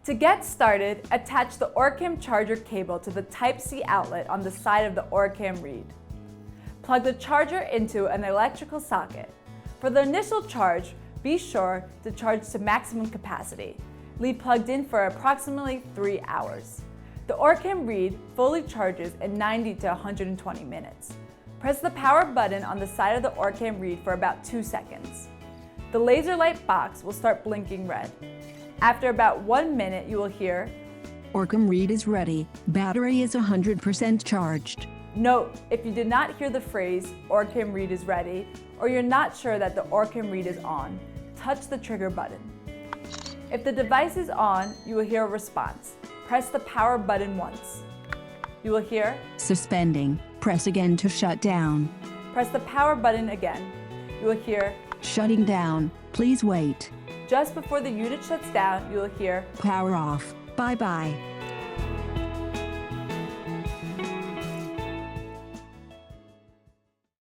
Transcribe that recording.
To get started, attach the OrCam charger cable to the Type-C outlet on the side of the OrCam Read. Plug the charger into an electrical socket. For the initial charge, be sure to charge to maximum capacity. Leave plugged in for approximately 3 hours. The OrCam Read fully charges in 90 to 120 minutes. Press the power button on the side of the OrCam Read for about 2 seconds. The laser light box will start blinking red. After about 1 minute, you will hear, OrCam Read is ready. Battery is 100% charged. Note, if you did not hear the phrase, OrCam Read is ready, or you're not sure that the OrCam Read is on, touch the trigger button. If the device is on, you will hear a response. Press the power button once. You will hear, Suspending. Press again to shut down. Press the power button again. You will hear, Shutting down. Please wait. just before the unit shuts down, you will hear, Power off. Bye-bye.